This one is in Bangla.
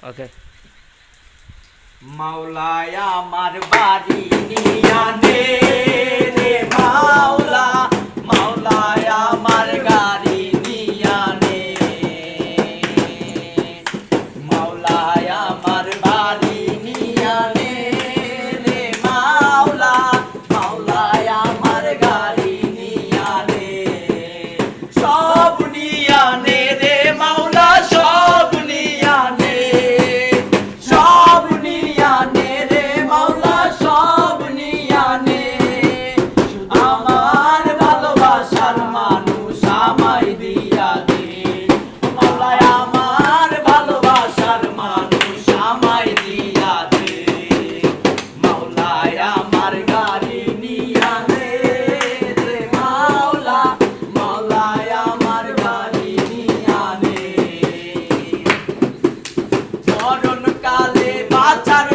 ওকে। মাওলায় আমার বাড়ি নিয়া নে রে মাওলা, মাওলায় আমার গাড়ি নিয়া নে, মাওলায় আমার বাড়ি নিয়া নে রে মাওলা, মাওলায় আমার গাড়ি নিয়া নে, সব নিয়া নে রে মাওলা, সব নিয়া নে, সব নিয়া নে রে মাওলা, সব নিয়া নে, আমার ভালোবাসার মানুষ আমায় দিয়া দে, মাওলায় আমার ভালোবাসার মানুষ আমায় দিয়া দে, মাওলায় আমার গাড়ি নিয়া নে রে মাওলা, মাওলায় আমার গাড়ি নিয়া নে, মরণ কালে বাঁচার